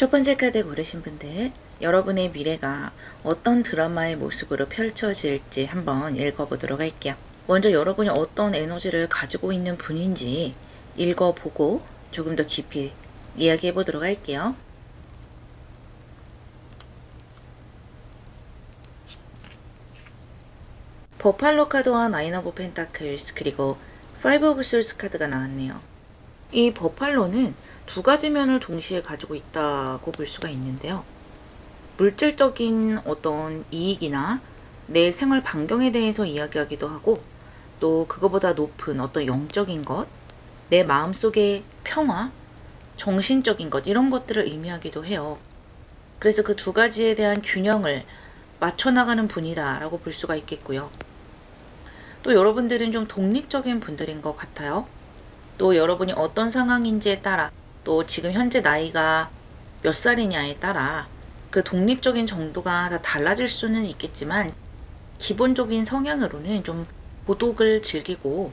첫 번째 카드 고르신 분들, 여러분의 미래가 어떤 드라마의 모습으로 펼쳐질지 한번 읽어보도록 할게요. 먼저 여러분이 어떤 에너지를 가지고 있는 분인지 읽어보고 조금 더 깊이 이야기해보도록 할게요. 버팔로 카드와 나인 오브 펜타클스 그리고 파이브 오브 솔스 카드가 나왔네요. 이 버팔로는 두 가지 면을 동시에 가지고 있다고 볼 수가 있는데요. 물질적인 어떤 이익이나 내 생활 반경에 대해서 이야기하기도 하고, 또 그거보다 높은 어떤 영적인 것, 내 마음속의 평화, 정신적인 것, 이런 것들을 의미하기도 해요. 그래서 그 두 가지에 대한 균형을 맞춰나가는 분이다라고 볼 수가 있겠고요. 또 여러분들은 좀 독립적인 분들인 것 같아요. 또 여러분이 어떤 상황인지에 따라, 또 지금 현재 나이가 몇 살이냐에 따라 그 독립적인 정도가 다 달라질 수는 있겠지만, 기본적인 성향으로는 좀 고독을 즐기고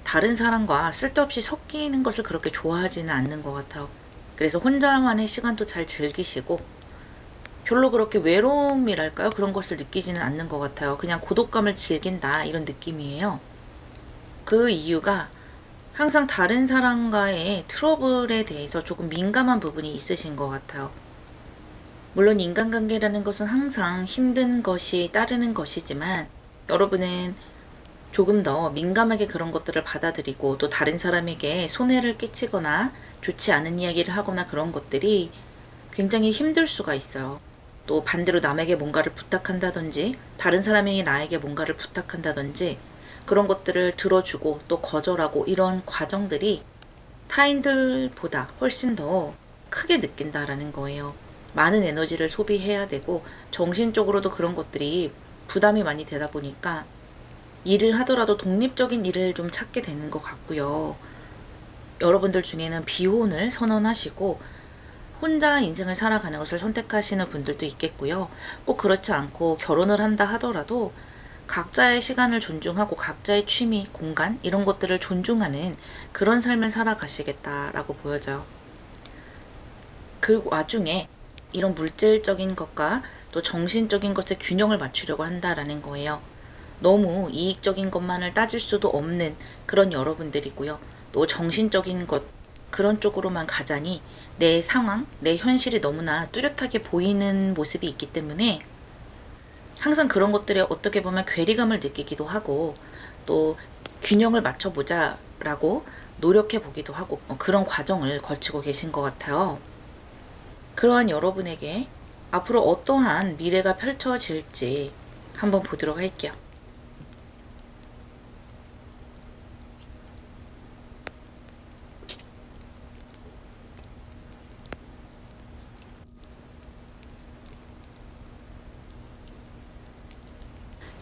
다른 사람과 쓸데없이 섞이는 것을 그렇게 좋아하지는 않는 것 같아요. 그래서 혼자만의 시간도 잘 즐기시고 별로 그렇게 외로움이랄까요? 그런 것을 느끼지는 않는 것 같아요. 그냥 고독감을 즐긴다, 이런 느낌이에요. 그 이유가 항상 다른 사람과의 트러블에 대해서 조금 민감한 부분이 있으신 것 같아요. 물론 인간관계라는 것은 항상 힘든 것이 따르는 것이지만, 여러분은 조금 더 민감하게 그런 것들을 받아들이고, 또 다른 사람에게 손해를 끼치거나 좋지 않은 이야기를 하거나 그런 것들이 굉장히 힘들 수가 있어요. 또 반대로 남에게 뭔가를 부탁한다든지, 다른 사람이 나에게 뭔가를 부탁한다든지, 그런 것들을 들어주고 또 거절하고, 이런 과정들이 타인들보다 훨씬 더 크게 느낀다라는 거예요. 많은 에너지를 소비해야 되고 정신적으로도 그런 것들이 부담이 많이 되다 보니까 일을 하더라도 독립적인 일을 좀 찾게 되는 것 같고요. 여러분들 중에는 비혼을 선언하시고 혼자 인생을 살아가는 것을 선택하시는 분들도 있겠고요. 꼭 그렇지 않고 결혼을 한다 하더라도 각자의 시간을 존중하고 각자의 취미, 공간, 이런 것들을 존중하는 그런 삶을 살아가시겠다라고 보여져요. 그 와중에 이런 물질적인 것과 또 정신적인 것의 균형을 맞추려고 한다라는 거예요. 너무 이익적인 것만을 따질 수도 없는 그런 여러분들이고요. 또 정신적인 것, 그런 쪽으로만 가자니 내 상황, 내 현실이 너무나 뚜렷하게 보이는 모습이 있기 때문에 항상 그런 것들에 어떻게 보면 괴리감을 느끼기도 하고, 또 균형을 맞춰보자 라고 노력해 보기도 하고, 그런 과정을 거치고 계신 것 같아요. 그러한 여러분에게 앞으로 어떠한 미래가 펼쳐질지 한번 보도록 할게요.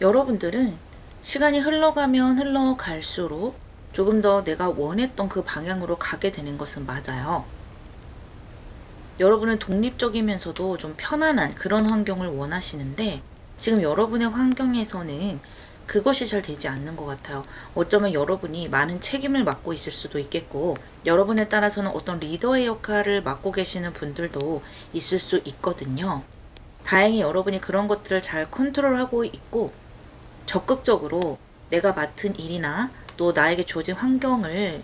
여러분들은 시간이 흘러가면 흘러갈수록 조금 더 내가 원했던 그 방향으로 가게 되는 것은 맞아요. 여러분은 독립적이면서도 좀 편안한 그런 환경을 원하시는데, 지금 여러분의 환경에서는 그것이 잘 되지 않는 것 같아요. 어쩌면 여러분이 많은 책임을 맡고 있을 수도 있겠고, 여러분에 따라서는 어떤 리더의 역할을 맡고 계시는 분들도 있을 수 있거든요. 다행히 여러분이 그런 것들을 잘 컨트롤하고 있고, 적극적으로 내가 맡은 일이나 또 나에게 주어진 환경을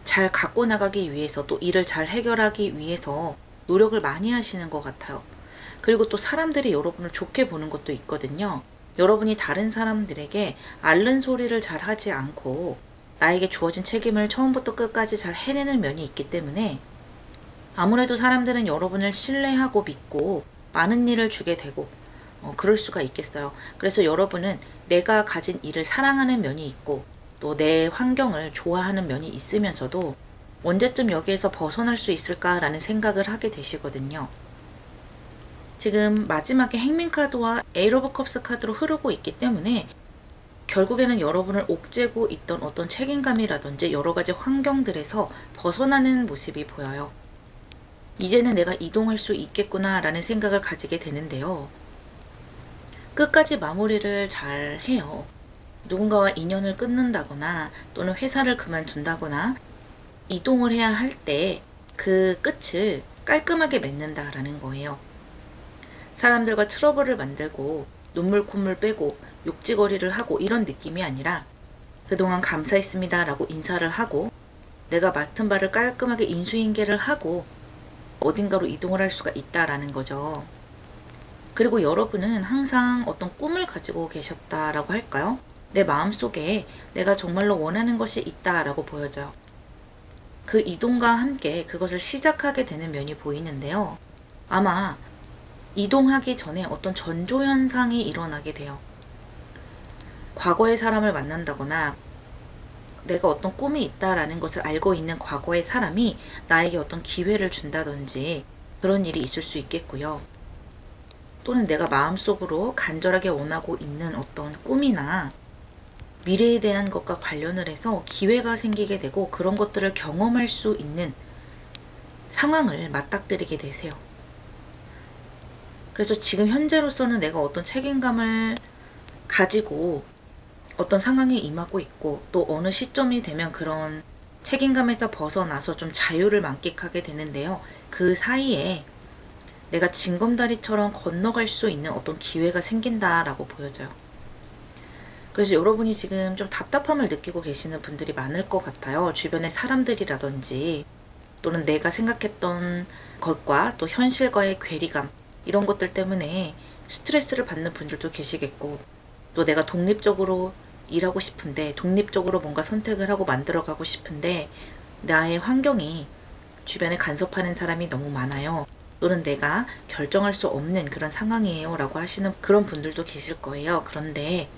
잘 갖고 나가기 위해서, 또 일을 잘 해결하기 위해서 노력을 많이 하시는 것 같아요. 그리고 또 사람들이 여러분을 좋게 보는 것도 있거든요. 여러분이 다른 사람들에게 앓는 소리를 잘 하지 않고 나에게 주어진 책임을 처음부터 끝까지 잘 해내는 면이 있기 때문에 아무래도 사람들은 여러분을 신뢰하고 믿고 많은 일을 주게 되고 그럴 수가 있겠어요. 그래서 여러분은 내가 가진 일을 사랑하는 면이 있고 또 내 환경을 좋아하는 면이 있으면서도 언제쯤 여기에서 벗어날 수 있을까라는 생각을 하게 되시거든요. 지금 마지막에 행민 카드와 에이트 오브 컵스 카드로 흐르고 있기 때문에 결국에는 여러분을 옥죄고 있던 어떤 책임감이라든지 여러 가지 환경들에서 벗어나는 모습이 보여요. 이제는 내가 이동할 수 있겠구나라는 생각을 가지게 되는데요. 끝까지 마무리를 잘 해요. 누군가와 인연을 끊는다거나 또는 회사를 그만둔다거나 이동을 해야 할 때 그 끝을 깔끔하게 맺는다라는 거예요. 사람들과 트러블을 만들고 눈물 콧물 빼고 욕지거리를 하고 이런 느낌이 아니라 그동안 감사했습니다 라고 인사를 하고 내가 맡은 바를 깔끔하게 인수인계를 하고 어딘가로 이동을 할 수가 있다라는 거죠. 그리고 여러분은 항상 어떤 꿈을 가지고 계셨다라고 할까요? 내 마음속에 내가 정말로 원하는 것이 있다라고 보여져요. 그 이동과 함께 그것을 시작하게 되는 면이 보이는데요. 아마 이동하기 전에 어떤 전조현상이 일어나게 돼요. 과거의 사람을 만난다거나 내가 어떤 꿈이 있다라는 것을 알고 있는 과거의 사람이 나에게 어떤 기회를 준다든지 그런 일이 있을 수 있겠고요. 또는 내가 마음속으로 간절하게 원하고 있는 어떤 꿈이나 미래에 대한 것과 관련을 해서 기회가 생기게 되고 그런 것들을 경험할 수 있는 상황을 맞닥뜨리게 되세요. 그래서 지금 현재로서는 내가 어떤 책임감을 가지고 어떤 상황에 임하고 있고 또 어느 시점이 되면 그런 책임감에서 벗어나서 좀 자유를 만끽하게 되는데요. 그 사이에 내가 징검다리처럼 건너갈 수 있는 어떤 기회가 생긴다라고 보여져요. 그래서 여러분이 지금 좀 답답함을 느끼고 계시는 분들이 많을 것 같아요. 주변의 사람들이라든지 또는 내가 생각했던 것과 또 현실과의 괴리감 이런 것들 때문에 스트레스를 받는 분들도 계시겠고 또 내가 독립적으로 일하고 싶은데 독립적으로 뭔가 선택을 하고 만들어가고 싶은데 나의 환경이 주변에 간섭하는 사람이 너무 많아요. 또는 내가 결정할 수 없는 그런 상황이에요 라고 하시는 그런 분들도 계실 거예요. 그런데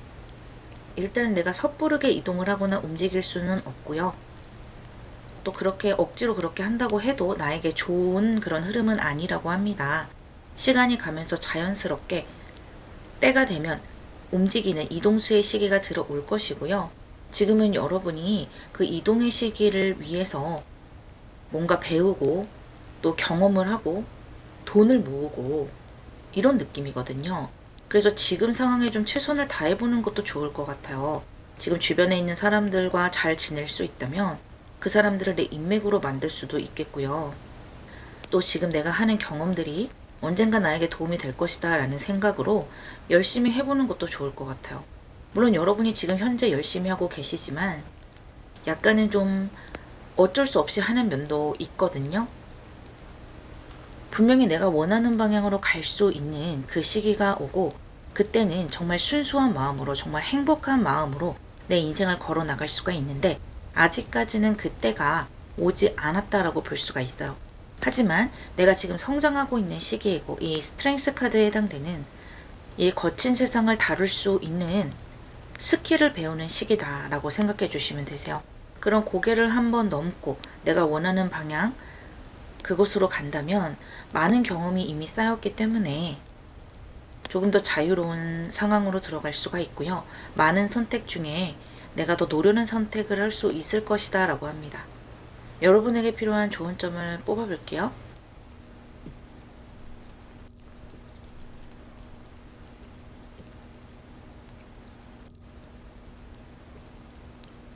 일단은 내가 섣부르게 이동을 하거나 움직일 수는 없고요. 또 그렇게 억지로 그렇게 한다고 해도 나에게 좋은 그런 흐름은 아니라고 합니다. 시간이 가면서 자연스럽게 때가 되면 움직이는 이동수의 시기가 들어올 것이고요. 지금은 여러분이 그 이동의 시기를 위해서 뭔가 배우고 또 경험을 하고 돈을 모으고 이런 느낌이거든요. 그래서 지금 상황에 좀 최선을 다해보는 것도 좋을 것 같아요. 지금 주변에 있는 사람들과 잘 지낼 수 있다면 그 사람들을 내 인맥으로 만들 수도 있겠고요. 또 지금 내가 하는 경험들이 언젠가 나에게 도움이 될 것이다 라는 생각으로 열심히 해보는 것도 좋을 것 같아요. 물론 여러분이 지금 현재 열심히 하고 계시지만 약간은 좀 어쩔 수 없이 하는 면도 있거든요. 분명히 내가 원하는 방향으로 갈 수 있는 그 시기가 오고 그때는 정말 순수한 마음으로 정말 행복한 마음으로 내 인생을 걸어 나갈 수가 있는데 아직까지는 그때가 오지 않았다라고 볼 수가 있어요. 하지만 내가 지금 성장하고 있는 시기이고 이 스트렝스 카드에 해당되는 이 거친 세상을 다룰 수 있는 스킬을 배우는 시기다라고 생각해 주시면 되세요. 그런 고개를 한번 넘고 내가 원하는 방향 그곳으로 간다면 많은 경험이 이미 쌓였기 때문에 조금 더 자유로운 상황으로 들어갈 수가 있고요. 많은 선택 중에 내가 더 노련한 선택을 할 수 있을 것이다 라고 합니다. 여러분에게 필요한 좋은 점을 뽑아볼게요.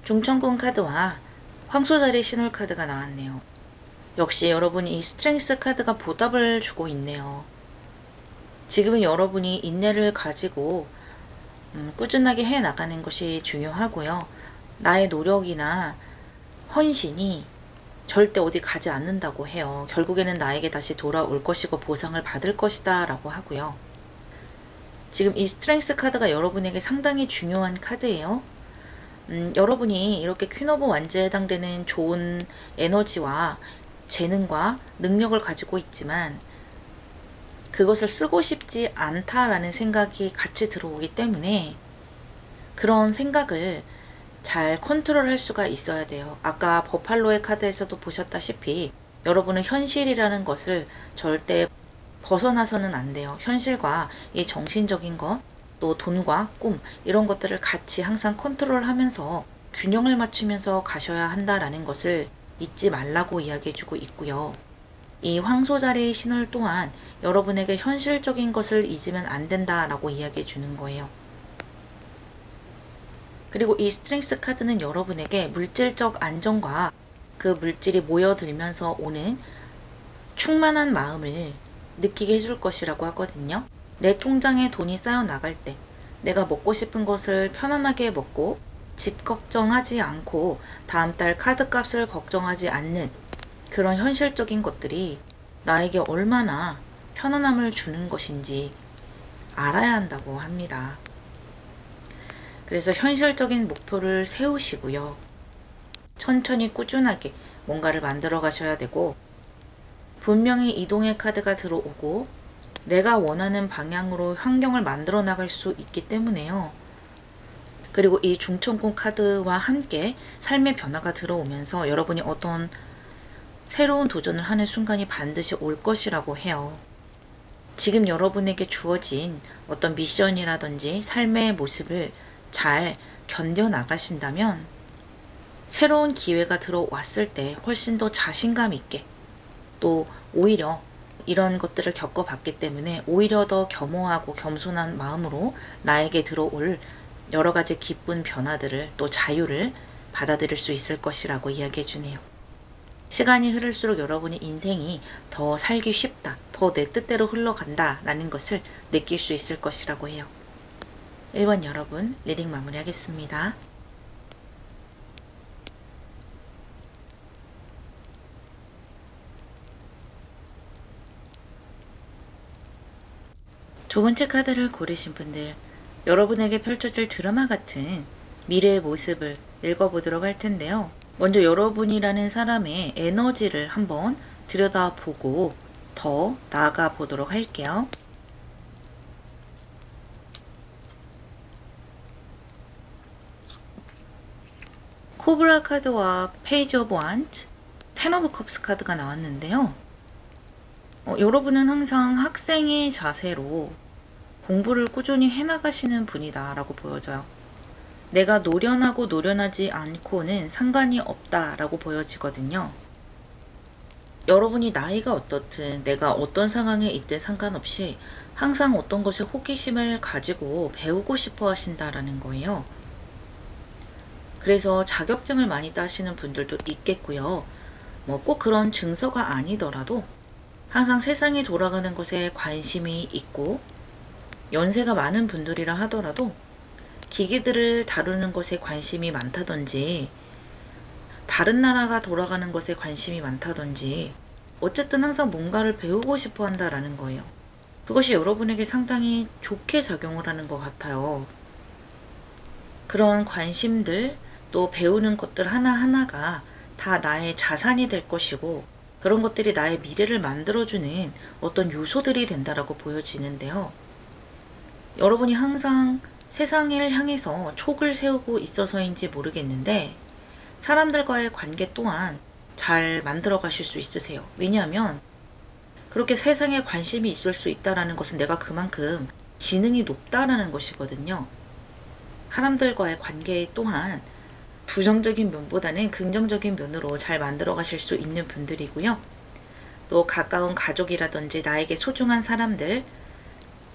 중천궁 카드와 황소자리 신홀 카드가 나왔네요. 역시 여러분이 이 스트렝스 카드가 보답을 주고 있네요. 지금은 여러분이 인내를 가지고 꾸준하게 해나가는 것이 중요하고요. 나의 노력이나 헌신이 절대 어디 가지 않는다고 해요. 결국에는 나에게 다시 돌아올 것이고 보상을 받을 것이다 라고 하고요. 지금 이 스트렝스 카드가 여러분에게 상당히 중요한 카드예요. 여러분이 이렇게 퀸 오브 완즈에 해당되는 좋은 에너지와 재능과 능력을 가지고 있지만 그것을 쓰고 싶지 않다라는 생각이 같이 들어오기 때문에 그런 생각을 잘 컨트롤할 수가 있어야 돼요. 아까 버팔로의 카드에서도 보셨다시피 여러분은 현실이라는 것을 절대 벗어나서는 안 돼요. 현실과 이 정신적인 것, 또 돈과 꿈 이런 것들을 같이 항상 컨트롤하면서 균형을 맞추면서 가셔야 한다라는 것을 잊지 말라고 이야기해주고 있고요. 이 황소자리의 신월 또한 여러분에게 현실적인 것을 잊으면 안 된다라고 이야기해 주는 거예요. 그리고 이 스트렝스 카드는 여러분에게 물질적 안정과 그 물질이 모여들면서 오는 충만한 마음을 느끼게 해줄 것이라고 하거든요. 내 통장에 돈이 쌓여 나갈 때 내가 먹고 싶은 것을 편안하게 먹고 집 걱정하지 않고 다음 달 카드 값을 걱정하지 않는 그런 현실적인 것들이 나에게 얼마나 편안함을 주는 것인지 알아야 한다고 합니다. 그래서 현실적인 목표를 세우시고요. 천천히 꾸준하게 뭔가를 만들어 가셔야 되고, 분명히 이동의 카드가 들어오고 내가 원하는 방향으로 환경을 만들어 나갈 수 있기 때문에요. 그리고 이 중천권 카드와 함께 삶의 변화가 들어오면서 여러분이 어떤 새로운 도전을 하는 순간이 반드시 올 것이라고 해요. 지금 여러분에게 주어진 어떤 미션이라든지 삶의 모습을 잘 견뎌 나가신다면 새로운 기회가 들어왔을 때 훨씬 더 자신감 있게, 또 오히려 이런 것들을 겪어봤기 때문에 오히려 더 겸허하고 겸손한 마음으로 나에게 들어올 여러 가지 기쁜 변화들을, 또 자유를 받아들일 수 있을 것이라고 이야기해 주네요. 시간이 흐를수록 여러분의 인생이 더 살기 쉽다, 더 내 뜻대로 흘러간다 라는 것을 느낄 수 있을 것이라고 해요. 1번 여러분, 리딩 마무리하겠습니다. 두 번째 카드를 고르신 분들, 여러분에게 펼쳐질 드라마 같은 미래의 모습을 읽어보도록 할 텐데요. 먼저 여러분이라는 사람의 에너지를 한번 들여다보고 더 나아가 보도록 할게요. 코브라 카드와 페이지 오브 완즈, 텐 오브 컵스 카드가 나왔는데요. 여러분은 항상 학생의 자세로 공부를 꾸준히 해나가시는 분이다 라고 보여져요. 내가 노련하고 노련하지 않고는 상관이 없다 라고 보여지거든요. 여러분이 나이가 어떻든 내가 어떤 상황에 있든 상관없이 항상 어떤 것에 호기심을 가지고 배우고 싶어 하신다라는 거예요. 그래서 자격증을 많이 따시는 분들도 있겠고요. 꼭 그런 증서가 아니더라도 항상 세상이 돌아가는 것에 관심이 있고, 연세가 많은 분들이라 하더라도 기기들을 다루는 것에 관심이 많다든지, 다른 나라가 돌아가는 것에 관심이 많다든지, 어쨌든 항상 뭔가를 배우고 싶어 한다라는 거예요. 그것이 여러분에게 상당히 좋게 작용을 하는 것 같아요. 그런 관심들, 또 배우는 것들 하나하나가 다 나의 자산이 될 것이고, 그런 것들이 나의 미래를 만들어주는 어떤 요소들이 된다라고 보여지는데요. 여러분이 항상 세상을 향해서 촉을 세우고 있어서인지 모르겠는데 사람들과의 관계 또한 잘 만들어 가실 수 있으세요. 왜냐하면 그렇게 세상에 관심이 있을 수 있다는 것은 내가 그만큼 지능이 높다라는 것이거든요. 사람들과의 관계 또한 부정적인 면보다는 긍정적인 면으로 잘 만들어 가실 수 있는 분들이고요. 또 가까운 가족이라든지 나에게 소중한 사람들,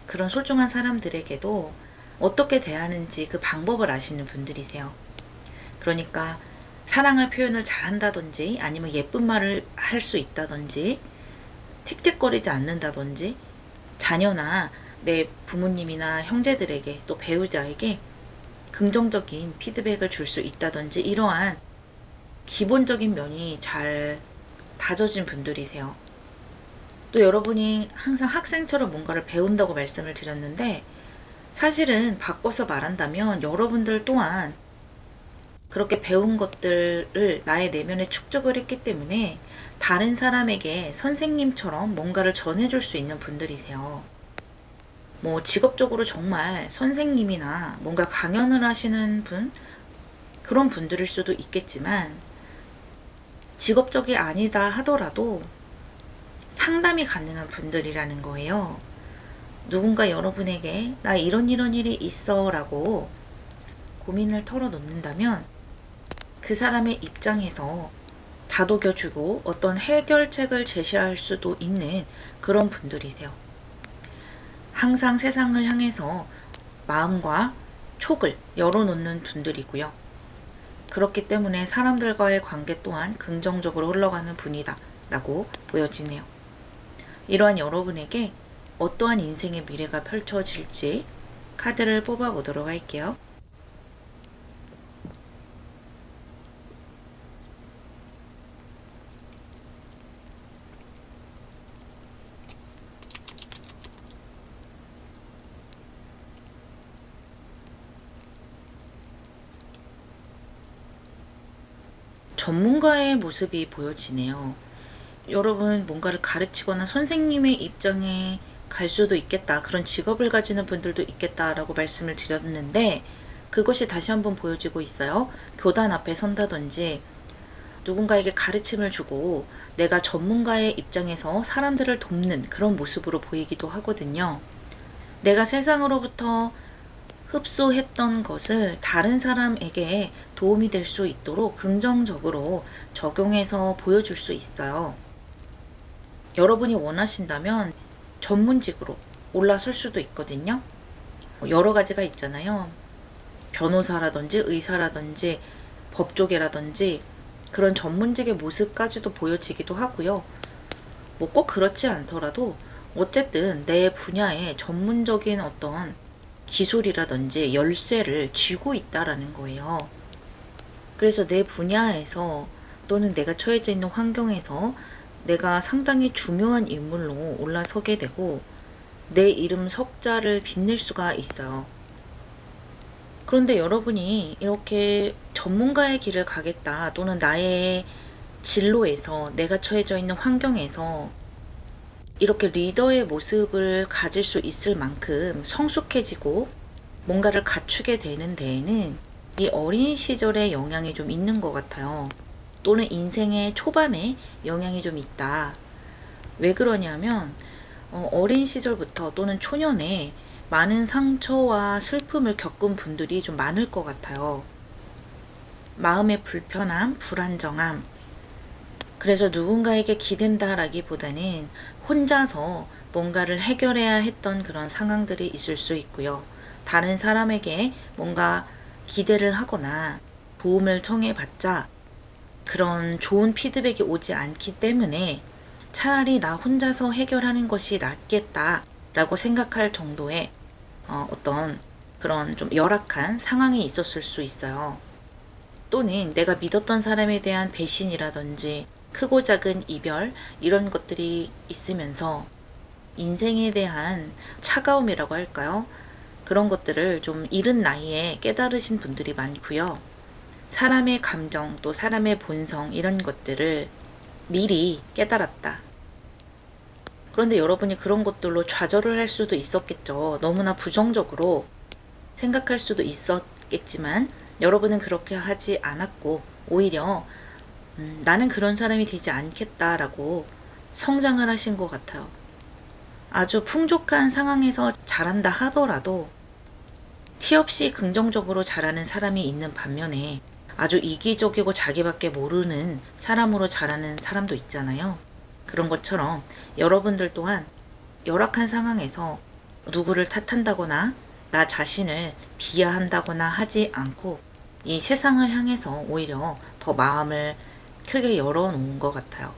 그런 소중한 사람들에게도 어떻게 대하는지 그 방법을 아시는 분들이세요. 그러니까 사랑을 표현을 잘한다든지, 아니면 예쁜 말을 할 수 있다든지, 틱틱거리지 않는다든지, 자녀나 내 부모님이나 형제들에게, 또 배우자에게 긍정적인 피드백을 줄 수 있다든지, 이러한 기본적인 면이 잘 다져진 분들이세요. 또 여러분이 항상 학생처럼 뭔가를 배운다고 말씀을 드렸는데, 사실은 바꿔서 말한다면 여러분들 또한 그렇게 배운 것들을 나의 내면에 축적을 했기 때문에 다른 사람에게 선생님처럼 뭔가를 전해줄 수 있는 분들이세요. 직업적으로 정말 선생님이나 뭔가 강연을 하시는 분, 그런 분들일 수도 있겠지만, 직업적이 아니다 하더라도 상담이 가능한 분들이라는 거예요. 누군가 여러분에게 나 이런 일이 있어 라고 고민을 털어놓는다면 그 사람의 입장에서 다독여주고 어떤 해결책을 제시할 수도 있는 그런 분들이세요. 항상 세상을 향해서 마음과 촉을 열어놓는 분들이고요. 그렇기 때문에 사람들과의 관계 또한 긍정적으로 흘러가는 분이다 라고 보여지네요. 이러한 여러분에게 어떠한 인생의 미래가 펼쳐질지 카드를 뽑아보도록 할게요. 전문가의 모습이 보여지네요. 여러분 뭔가를 가르치거나 선생님의 입장에 갈 수도 있겠다. 그런 직업을 가지는 분들도 있겠다라고 말씀을 드렸는데 그것이 다시 한번 보여지고 있어요. 교단 앞에 선다든지 누군가에게 가르침을 주고 내가 전문가의 입장에서 사람들을 돕는 그런 모습으로 보이기도 하거든요. 내가 세상으로부터 흡수했던 것을 다른 사람에게 도움이 될 수 있도록 긍정적으로 적용해서 보여줄 수 있어요. 여러분이 원하신다면 전문직으로 올라설 수도 있거든요. 여러 가지가 있잖아요. 변호사라든지 의사라든지 법조계라든지 그런 전문직의 모습까지도 보여지기도 하고요. 뭐 꼭 그렇지 않더라도 어쨌든 내 분야에 전문적인 어떤 기술이라든지 열쇠를 쥐고 있다라는 거예요. 그래서 내 분야에서 또는 내가 처해져 있는 환경에서 내가 상당히 중요한 인물로 올라서게 되고 내 이름 석자를 빛낼 수가 있어요. 그런데 여러분이 이렇게 전문가의 길을 가겠다 또는 나의 진로에서 내가 처해져 있는 환경에서 이렇게 리더의 모습을 가질 수 있을 만큼 성숙해지고 뭔가를 갖추게 되는 데에는 이 어린 시절의 영향이 좀 있는 것 같아요. 또는 인생의 초반에 영향이 좀 있다. 왜 그러냐면 어린 시절부터 또는 초년에 많은 상처와 슬픔을 겪은 분들이 좀 많을 것 같아요. 마음의 불편함, 불안정함. 그래서 누군가에게 기댄다라기보다는 혼자서 뭔가를 해결해야 했던 그런 상황들이 있을 수 있고요. 다른 사람에게 뭔가 기대를 하거나 도움을 청해봤자 그런 좋은 피드백이 오지 않기 때문에 차라리 나 혼자서 해결하는 것이 낫겠다라고 생각할 정도의 어떤 그런 좀 열악한 상황이 있었을 수 있어요. 또는 내가 믿었던 사람에 대한 배신이라든지 크고 작은 이별 이런 것들이 있으면서 인생에 대한 차가움이라고 할까요? 그런 것들을 좀 이른 나이에 깨달으신 분들이 많고요. 사람의 감정 또 사람의 본성 이런 것들을 미리 깨달았다. 그런데 여러분이 그런 것들로 좌절을 할 수도 있었겠죠. 너무나 부정적으로 생각할 수도 있었겠지만 여러분은 그렇게 하지 않았고 오히려 나는 그런 사람이 되지 않겠다라고 성장을 하신 것 같아요. 아주 풍족한 상황에서 자란다 하더라도 티 없이 긍정적으로 자라는 사람이 있는 반면에 아주 이기적이고 자기밖에 모르는 사람으로 자라는 사람도 있잖아요. 그런 것처럼 여러분들 또한 열악한 상황에서 누구를 탓한다거나 나 자신을 비하한다거나 하지 않고 이 세상을 향해서 오히려 더 마음을 크게 열어놓은 것 같아요.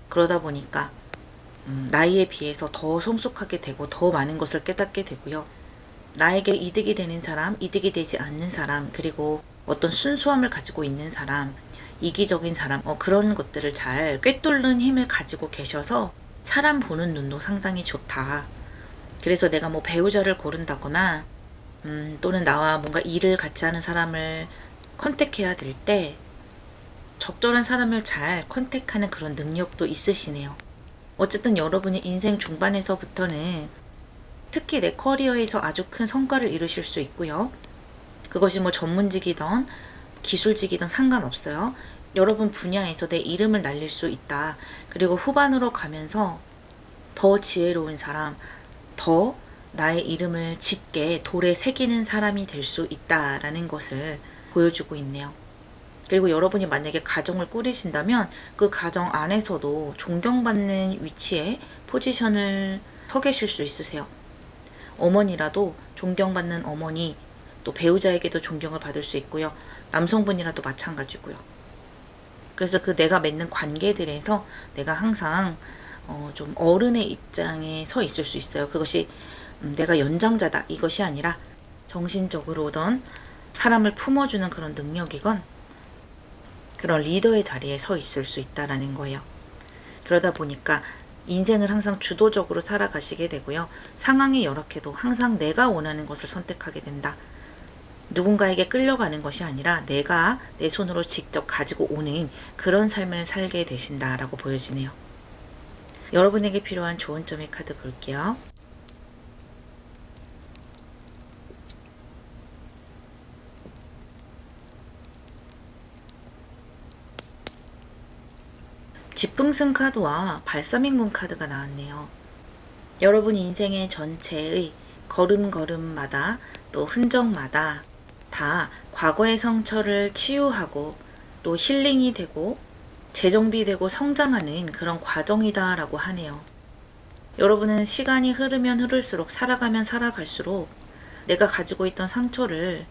그러다 보니까 나이에 비해서 더 성숙하게 되고 더 많은 것을 깨닫게 되고요. 나에게 이득이 되는 사람, 이득이 되지 않는 사람, 그리고 어떤 순수함을 가지고 있는 사람, 이기적인 사람, 그런 것들을 잘 꿰뚫는 힘을 가지고 계셔서 사람 보는 눈도 상당히 좋다. 그래서 내가 뭐 배우자를 고른다거나 또는 나와 뭔가 일을 같이 하는 사람을 컨택해야 될 때 적절한 사람을 잘 컨택하는 그런 능력도 있으시네요. 어쨌든 여러분이 인생 중반에서부터는 특히 내 커리어에서 아주 큰 성과를 이루실 수 있고요. 그것이 뭐 전문직이든 기술직이든 상관없어요. 여러분 분야에서 내 이름을 날릴 수 있다. 그리고 후반으로 가면서 더 지혜로운 사람, 더 나의 이름을 짙게 돌에 새기는 사람이 될 수 있다라는 것을 보여주고 있네요. 그리고 여러분이 만약에 가정을 꾸리신다면 그 가정 안에서도 존경받는 위치에 포지션을 서 계실 수 있으세요. 어머니라도 존경받는 어머니, 또 배우자에게도 존경을 받을 수 있고요. 남성분이라도 마찬가지고요. 그래서 그 내가 맺는 관계들에서 내가 항상 좀 어른의 입장에 서 있을 수 있어요. 그것이 내가 연장자다 이것이 아니라 정신적으로든 사람을 품어주는 그런 능력이건 그런 리더의 자리에 서 있을 수 있다라는 거예요. 그러다 보니까 인생을 항상 주도적으로 살아가시게 되고요. 상황이 열악해도 항상 내가 원하는 것을 선택하게 된다. 누군가에게 끌려가는 것이 아니라 내가 내 손으로 직접 가지고 오는 그런 삶을 살게 되신다라고 보여지네요. 여러분에게 필요한 좋은 점의 카드 볼게요. 집풍승 카드와 발사믹문 카드가 나왔네요. 여러분 인생의 전체의 걸음걸음마다 또 흔적마다 다 과거의 상처를 치유하고 또 힐링이 되고 재정비되고 성장하는 그런 과정이다라고 하네요. 여러분은 시간이 흐르면 흐를수록 살아가면 살아갈수록 내가 가지고 있던 상처를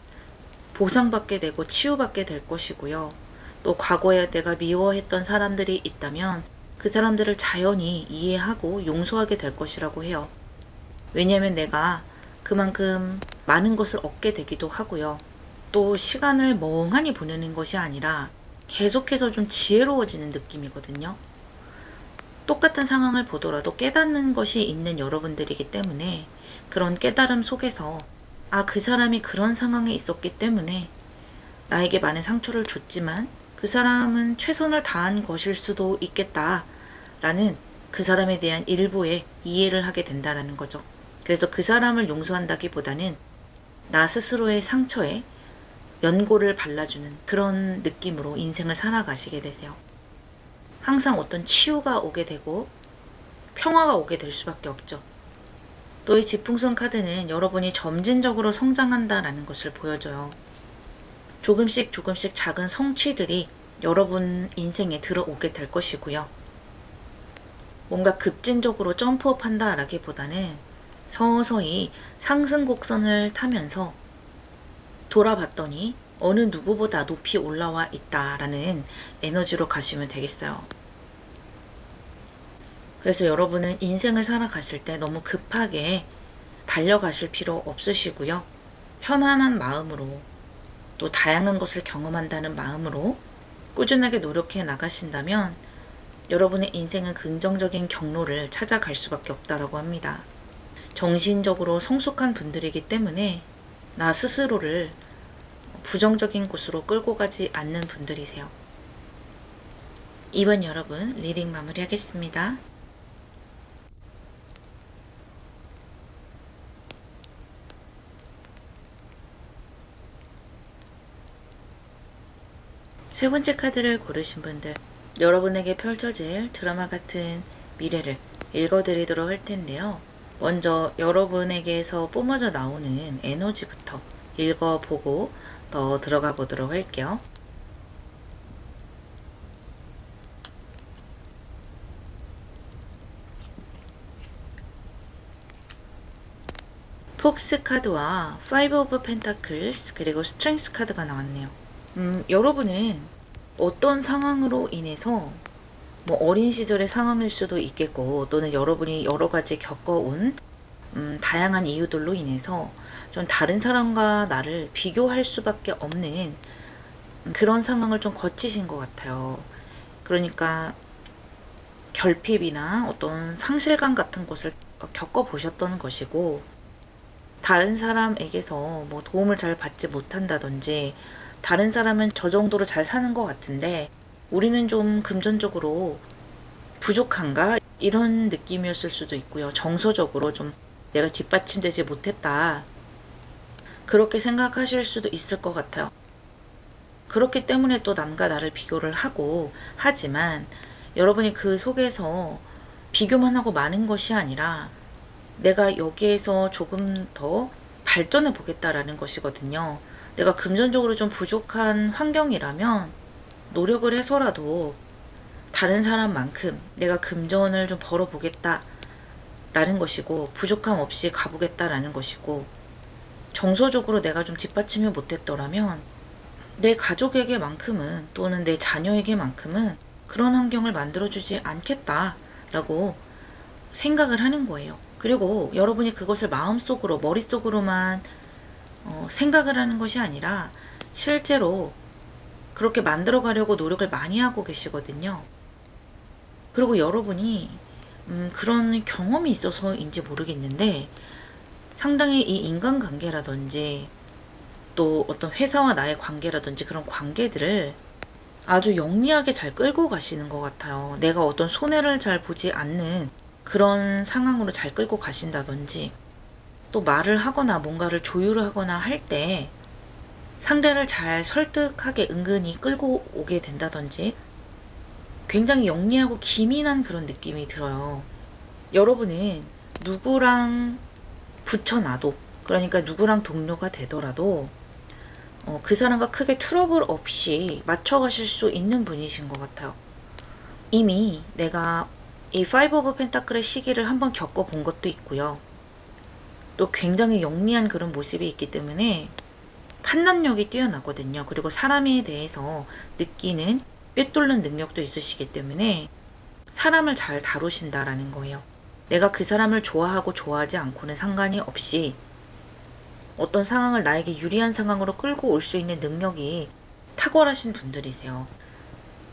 보상받게 되고 치유받게 될 것이고요. 또 과거에 내가 미워했던 사람들이 있다면 그 사람들을 자연히 이해하고 용서하게 될 것이라고 해요. 왜냐하면 내가 그만큼 많은 것을 얻게 되기도 하고요. 또 시간을 멍하니 보내는 것이 아니라 계속해서 좀 지혜로워지는 느낌이거든요. 똑같은 상황을 보더라도 깨닫는 것이 있는 여러분들이기 때문에 그런 깨달음 속에서 그 사람이 그런 상황에 있었기 때문에 나에게 많은 상처를 줬지만 그 사람은 최선을 다한 것일 수도 있겠다라는 그 사람에 대한 일부의 이해를 하게 된다라는 거죠. 그래서 그 사람을 용서한다기보다는 나 스스로의 상처에 연고를 발라주는 그런 느낌으로 인생을 살아가시게 되세요. 항상 어떤 치유가 오게 되고 평화가 오게 될 수밖에 없죠. 또 이 지풍선 카드는 여러분이 점진적으로 성장한다라는 것을 보여줘요. 조금씩 작은 성취들이 여러분 인생에 들어오게 될 것이고요. 뭔가 급진적으로 점프업 한다라기보다는 서서히 상승 곡선을 타면서 돌아봤더니 어느 누구보다 높이 올라와 있다라는 에너지로 가시면 되겠어요. 그래서 여러분은 인생을 살아가실 때 너무 급하게 달려가실 필요 없으시고요. 편안한 마음으로 또 다양한 것을 경험한다는 마음으로 꾸준하게 노력해 나가신다면 여러분의 인생은 긍정적인 경로를 찾아갈 수밖에 없다라고 합니다. 정신적으로 성숙한 분들이기 때문에 나 스스로를 부정적인 곳으로 끌고 가지 않는 분들이세요. 이번 여러분 리딩 마무리하겠습니다. 세 번째 카드를 고르신 분들, 여러분에게 펼쳐질 드라마 같은 미래를 읽어드리도록 할 텐데요. 먼저 여러분에게서 뿜어져 나오는 에너지부터 읽어보고 더 들어가 보도록 할게요. 폭스 카드와 파이브 오브 펜타클스 그리고 스트렝스 카드가 나왔네요. 여러분은 어떤 상황으로 인해서 어린 시절의 상황일 수도 있겠고 또는 여러분이 여러 가지 겪어온 다양한 이유들로 인해서 좀 다른 사람과 나를 비교할 수밖에 없는 그런 상황을 좀 거치신 것 같아요. 그러니까 결핍이나 어떤 상실감 같은 것을 겪어보셨던 것이고 다른 사람에게서 도움을 잘 받지 못한다든지 다른 사람은 저 정도로 잘 사는 것 같은데 우리는 좀 금전적으로 부족한가? 이런 느낌이었을 수도 있고요. 정서적으로 좀 내가 뒷받침되지 못했다. 그렇게 생각하실 수도 있을 것 같아요. 그렇기 때문에 또 남과 나를 비교를 하고 하지만 여러분이 그 속에서 비교만 하고 마는 것이 아니라 내가 여기에서 조금 더 발전해 보겠다라는 것이거든요. 내가 금전적으로 좀 부족한 환경이라면 노력을 해서라도 다른 사람만큼 내가 금전을 좀 벌어보겠다 라는 것이고 부족함 없이 가보겠다라는 것이고 정서적으로 내가 좀 뒷받침을 못했더라면 내 가족에게만큼은 또는 내 자녀에게만큼은 그런 환경을 만들어주지 않겠다 라고 생각을 하는 거예요. 그리고 여러분이 그것을 마음속으로, 머릿속으로만 생각을 하는 것이 아니라 실제로 그렇게 만들어 가려고 노력을 많이 하고 계시거든요. 그리고 여러분이 그런 경험이 있어서인지 모르겠는데 상당히 이 인간관계라든지 또 어떤 회사와 나의 관계라든지 그런 관계들을 아주 영리하게 잘 끌고 가시는 것 같아요. 내가 어떤 손해를 잘 보지 않는 그런 상황으로 잘 끌고 가신다든지 또 말을 하거나 뭔가를 조율을 하거나 할 때 상대를 잘 설득하게 은근히 끌고 오게 된다든지 굉장히 영리하고 기민한 그런 느낌이 들어요. 여러분은 누구랑 붙여놔도, 그러니까 누구랑 동료가 되더라도 그 사람과 크게 트러블 없이 맞춰가실 수 있는 분이신 것 같아요. 이미 내가 이 파이브 오브 펜타클의 시기를 한번 겪어본 것도 있고요. 또 굉장히 영리한 그런 모습이 있기 때문에 판단력이 뛰어나거든요. 그리고 사람에 대해서 느끼는 꿰뚫는 능력도 있으시기 때문에 사람을 잘 다루신다라는 거예요. 내가 그 사람을 좋아하고 좋아하지 않고는 상관이 없이 어떤 상황을 나에게 유리한 상황으로 끌고 올 수 있는 능력이 탁월하신 분들이세요.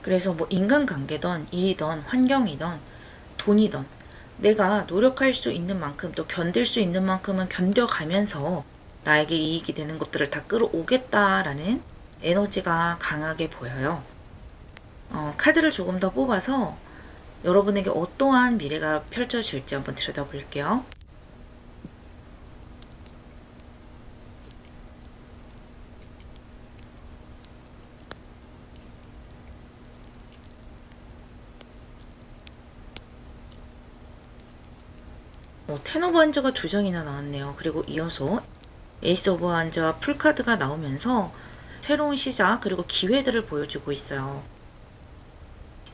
그래서 뭐 인간관계든 일이든 환경이든 돈이든 내가 노력할 수 있는 만큼 또 견딜 수 있는 만큼은 견뎌가면서 나에게 이익이 되는 것들을 다 끌어오겠다라는 에너지가 강하게 보여요. 카드를 조금 더 뽑아서 여러분에게 어떠한 미래가 펼쳐질지 한번 들여다볼게요. 텐 오브 한즈가 두 장이나 나왔네요. 그리고 이어서 에이스 오브 한즈와 풀카드가 나오면서 새로운 시작 그리고 기회들을 보여주고 있어요.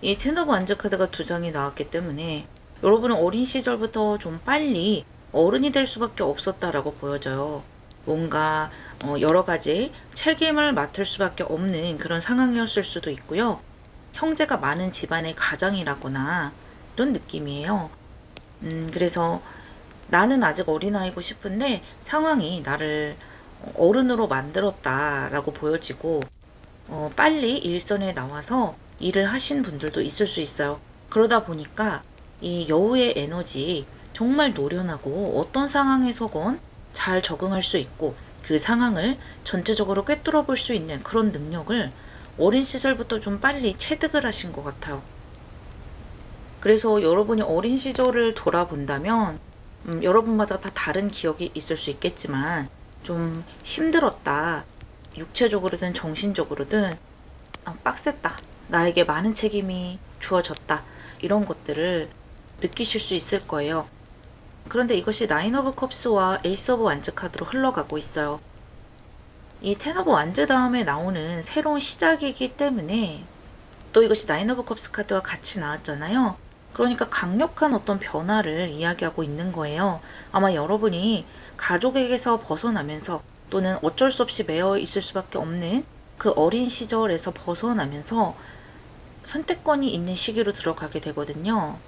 이 텐 오브 한즈 카드가 두 장이 나왔기 때문에 여러분은 어린 시절부터 좀 빨리 어른이 될 수밖에 없었다라고 보여져요. 뭔가 여러 가지 책임을 맡을 수밖에 없는 그런 상황이었을 수도 있고요. 형제가 많은 집안의 가장이라거나 이런 느낌이에요. 그래서 나는 아직 어린아이고 싶은데 상황이 나를 어른으로 만들었다라고 보여지고 빨리 일선에 나와서 일을 하신 분들도 있을 수 있어요. 그러다 보니까 이 여우의 에너지 정말 노련하고 어떤 상황에서건 잘 적응할 수 있고 그 상황을 전체적으로 꿰뚫어 볼 수 있는 그런 능력을 어린 시절부터 좀 빨리 체득을 하신 것 같아요. 그래서 여러분이 어린 시절을 돌아본다면 여러분마다 다 다른 기억이 있을 수 있겠지만 좀 힘들었다. 육체적으로든 정신적으로든 빡셌다. 나에게 많은 책임이 주어졌다. 이런 것들을 느끼실 수 있을 거예요. 그런데 이것이 나인 오브 컵스와 에이스 오브 완즈 카드로 흘러가고 있어요. 이 텐 오브 완즈 다음에 나오는 새로운 시작이기 때문에 또 이것이 나인 오브 컵스 카드와 같이 나왔잖아요. 그러니까 강력한 어떤 변화를 이야기하고 있는 거예요. 아마 여러분이 가족에게서 벗어나면서 또는 어쩔 수 없이 매여 있을 수밖에 없는 그 어린 시절에서 벗어나면서 선택권이 있는 시기로 들어가게 되거든요.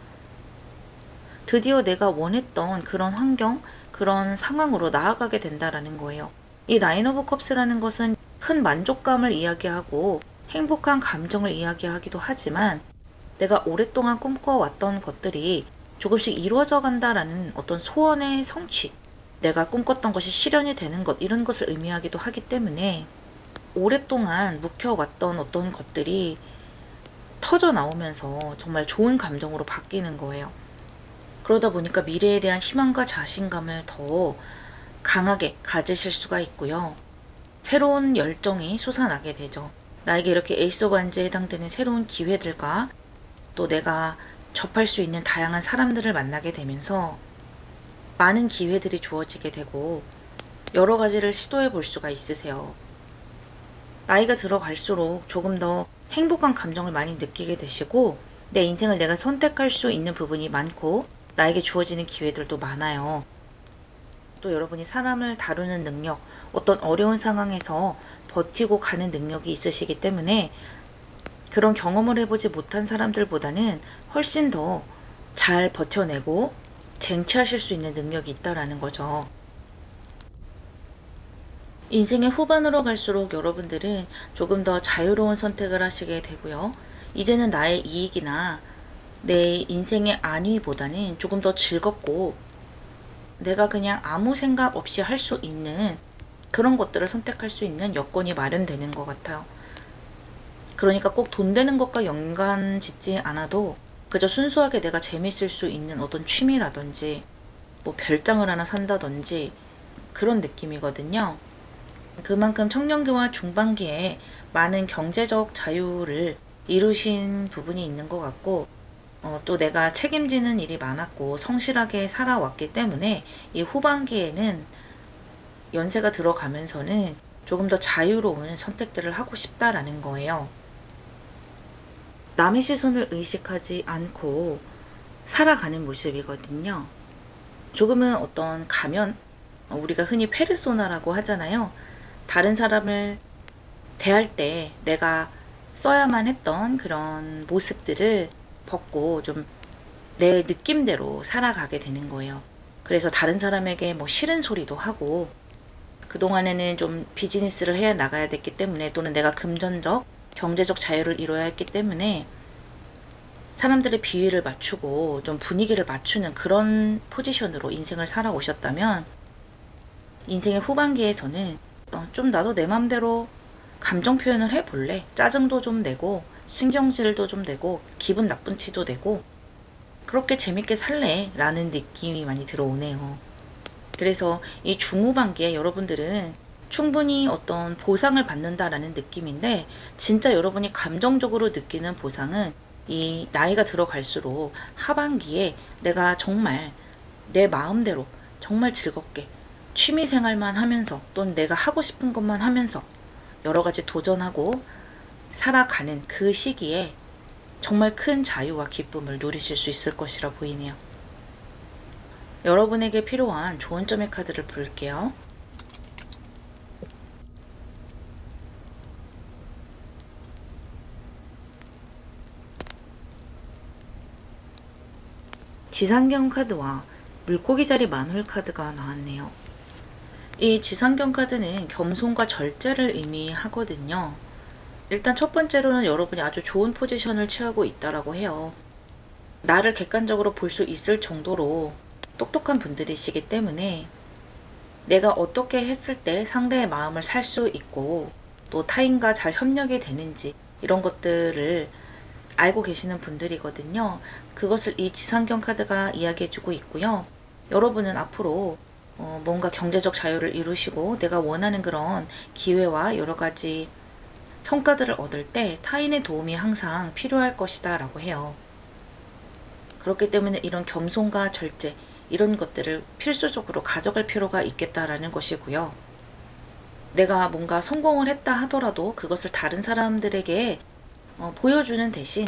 드디어 내가 원했던 그런 환경, 그런 상황으로 나아가게 된다라는 거예요. 이 나인 오브 컵스라는 것은 큰 만족감을 이야기하고 행복한 감정을 이야기하기도 하지만 내가 오랫동안 꿈꿔왔던 것들이 조금씩 이루어져 간다라는 어떤 소원의 성취, 내가 꿈꿨던 것이 실현이 되는 것, 이런 것을 의미하기도 하기 때문에 오랫동안 묵혀왔던 어떤 것들이 터져 나오면서 정말 좋은 감정으로 바뀌는 거예요. 그러다 보니까 미래에 대한 희망과 자신감을 더 강하게 가지실 수가 있고요. 새로운 열정이 솟아나게 되죠. 나에게 이렇게 에이스 오브 완즈에 해당되는 새로운 기회들과 또 내가 접할 수 있는 다양한 사람들을 만나게 되면서 많은 기회들이 주어지게 되고 여러 가지를 시도해 볼 수가 있으세요. 나이가 들어갈수록 조금 더 행복한 감정을 많이 느끼게 되시고 내 인생을 내가 선택할 수 있는 부분이 많고 나에게 주어지는 기회들도 많아요. 또 여러분이 사람을 다루는 능력, 어떤 어려운 상황에서 버티고 가는 능력이 있으시기 때문에 그런 경험을 해보지 못한 사람들보다는 훨씬 더 잘 버텨내고 쟁취하실 수 있는 능력이 있다라는 거죠. 인생의 후반으로 갈수록 여러분들은 조금 더 자유로운 선택을 하시게 되고요. 이제는 나의 이익이나 내 인생의 안위보다는 조금 더 즐겁고 내가 그냥 아무 생각 없이 할 수 있는 그런 것들을 선택할 수 있는 여건이 마련되는 것 같아요. 그러니까 꼭 돈 되는 것과 연관 짓지 않아도 그저 순수하게 내가 재밌을 수 있는 어떤 취미라든지 뭐 별장을 하나 산다든지 그런 느낌이거든요. 그만큼 청년기와 중반기에 많은 경제적 자유를 이루신 부분이 있는 것 같고 또 내가 책임지는 일이 많았고 성실하게 살아왔기 때문에 이 후반기에는 연세가 들어가면서는 조금 더 자유로운 선택들을 하고 싶다라는 거예요. 남의 시선을 의식하지 않고 살아가는 모습이거든요. 조금은 어떤 가면, 우리가 흔히 페르소나라고 하잖아요. 다른 사람을 대할 때 내가 써야만 했던 그런 모습들을 벗고 좀 내 느낌대로 살아가게 되는 거예요. 그래서 다른 사람에게 뭐 싫은 소리도 하고 그동안에는 좀 비즈니스를 해 나가야 됐기 때문에 또는 내가 금전적, 경제적 자유를 이뤄야 했기 때문에 사람들의 비위를 맞추고 좀 분위기를 맞추는 그런 포지션으로 인생을 살아오셨다면 인생의 후반기에서는 좀 나도 내 맘대로 감정 표현을 해볼래. 짜증도 좀 내고 신경질도 좀 내고 기분 나쁜 티도 내고 그렇게 재밌게 살래 라는 느낌이 많이 들어오네요. 그래서 이 중후반기에 여러분들은 충분히 어떤 보상을 받는다라는 느낌인데 진짜 여러분이 감정적으로 느끼는 보상은 이 나이가 들어갈수록 하반기에 내가 정말 내 마음대로 정말 즐겁게 취미 생활만 하면서 또는 내가 하고 싶은 것만 하면서 여러 가지 도전하고 살아가는 그 시기에 정말 큰 자유와 기쁨을 누리실 수 있을 것이라 보이네요. 여러분에게 필요한 좋은 점의 카드를 볼게요. 지상경 카드와 물고기 자리 만홀 카드가 나왔네요. 이 지상경 카드는 겸손과 절제를 의미하거든요. 일단 첫 번째로는 여러분이 아주 좋은 포지션을 취하고 있다라고 해요. 나를 객관적으로 볼 수 있을 정도로 똑똑한 분들이시기 때문에 내가 어떻게 했을 때 상대의 마음을 살 수 있고 또 타인과 잘 협력이 되는지 이런 것들을 알고 계시는 분들이거든요. 그것을 이 지상경 카드가 이야기해주고 있고요. 여러분은 앞으로 뭔가 경제적 자유를 이루시고 내가 원하는 그런 기회와 여러 가지 성과들을 얻을 때 타인의 도움이 항상 필요할 것이다 라고 해요. 그렇기 때문에 이런 겸손과 절제 이런 것들을 필수적으로 가져갈 필요가 있겠다라는 것이고요. 내가 뭔가 성공을 했다 하더라도 그것을 다른 사람들에게 보여주는 대신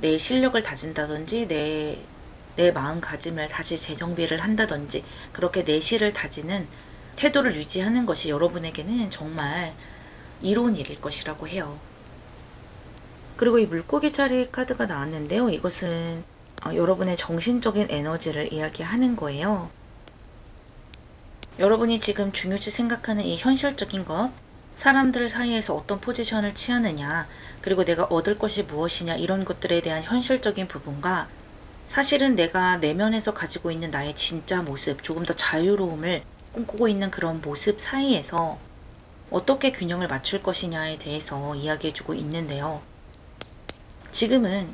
내 실력을 다진다든지 내 마음가짐을 다시 재정비를 한다든지 그렇게 내실을 다지는 태도를 유지하는 것이 여러분에게는 정말 이로운 일일 것이라고 해요. 그리고 이 물고기 자리 카드가 나왔는데요. 이것은 여러분의 정신적인 에너지를 이야기하는 거예요. 여러분이 지금 중요시 생각하는 이 현실적인 것, 사람들 사이에서 어떤 포지션을 취하느냐, 그리고 내가 얻을 것이 무엇이냐 이런 것들에 대한 현실적인 부분과 사실은 내가 내면에서 가지고 있는 나의 진짜 모습, 조금 더 자유로움을 꿈꾸고 있는 그런 모습 사이에서 어떻게 균형을 맞출 것이냐에 대해서 이야기해주고 있는데요. 지금은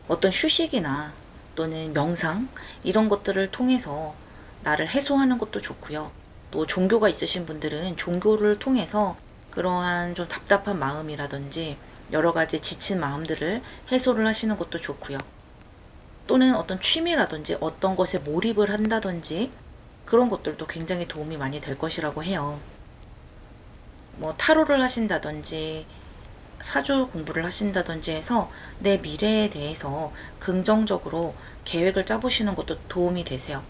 어떤 휴식이나 또는 명상 이런 것들을 통해서 나를 해소하는 것도 좋고요. 또 종교가 있으신 분들은 종교를 통해서 그러한 좀 답답한 마음이라든지 여러 가지 지친 마음들을 해소를 하시는 것도 좋고요. 또는 어떤 취미라든지 어떤 것에 몰입을 한다든지 그런 것들도 굉장히 도움이 많이 될 것이라고 해요. 뭐 타로를 하신다든지 사주 공부를 하신다든지 해서 내 미래에 대해서 긍정적으로 계획을 짜보시는 것도 도움이 되세요.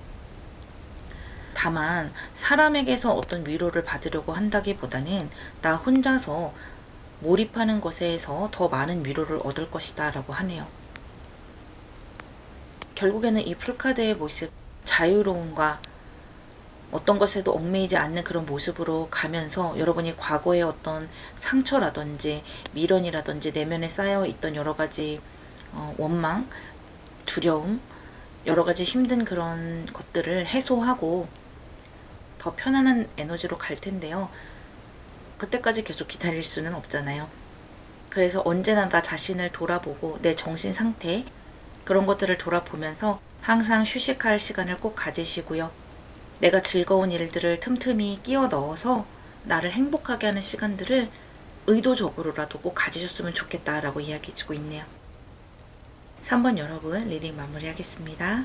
다만 사람에게서 어떤 위로를 받으려고 한다기보다는 나 혼자서 몰입하는 것에서 더 많은 위로를 얻을 것이다 라고 하네요. 결국에는 이 풀카드의 모습, 자유로움과 어떤 것에도 얽매이지 않는 그런 모습으로 가면서 여러분이 과거의 어떤 상처라든지 미련이라든지 내면에 쌓여있던 여러 가지 원망, 두려움, 여러 가지 힘든 그런 것들을 해소하고 더 편안한 에너지로 갈 텐데요. 그때까지 계속 기다릴 수는 없잖아요. 그래서 언제나 나 자신을 돌아보고 내 정신 상태, 그런 것들을 돌아보면서 항상 휴식할 시간을 꼭 가지시고요. 내가 즐거운 일들을 틈틈이 끼워 넣어서 나를 행복하게 하는 시간들을 의도적으로라도 꼭 가지셨으면 좋겠다라고 이야기해 주고 있네요. 3번 여러분 리딩 마무리하겠습니다.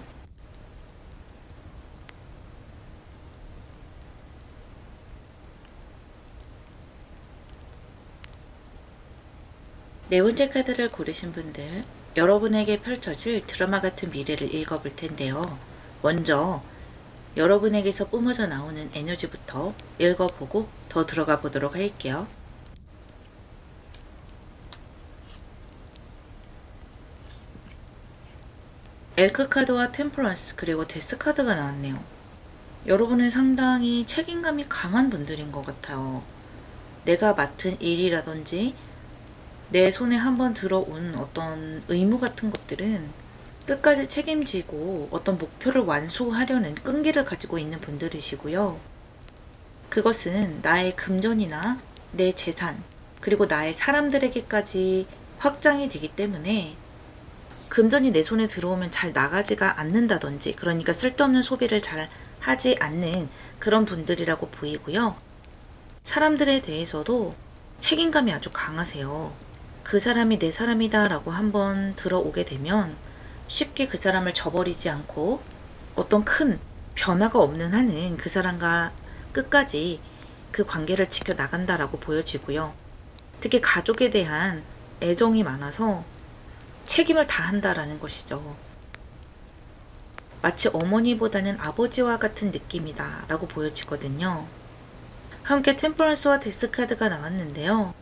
네 번째 카드를 고르신 분들, 여러분에게 펼쳐질 드라마 같은 미래를 읽어볼 텐데요. 먼저 여러분에게서 뿜어져 나오는 에너지부터 읽어보고 더 들어가 보도록 할게요. 엘크 카드와 템퍼런스 그리고 데스 카드가 나왔네요. 여러분은 상당히 책임감이 강한 분들인 것 같아요. 내가 맡은 일이라든지 내 손에 한번 들어온 어떤 의무 같은 것들은 끝까지 책임지고 어떤 목표를 완수하려는 끈기를 가지고 있는 분들이시고요. 그것은 나의 금전이나 내 재산, 그리고 나의 사람들에게까지 확장이 되기 때문에 금전이 내 손에 들어오면 잘 나가지가 않는다든지, 그러니까 쓸데없는 소비를 잘 하지 않는 그런 분들이라고 보이고요. 사람들에 대해서도 책임감이 아주 강하세요. 그 사람이 내 사람이다 라고 한번 들어오게 되면 쉽게 그 사람을 저버리지 않고 어떤 큰 변화가 없는 한은 그 사람과 끝까지 그 관계를 지켜나간다라고 보여지고요. 특히 가족에 대한 애정이 많아서 책임을 다한다라는 것이죠. 마치 어머니보다는 아버지와 같은 느낌이다 라고 보여지거든요. 함께 템퍼런스와 데스 카드가 나왔는데요.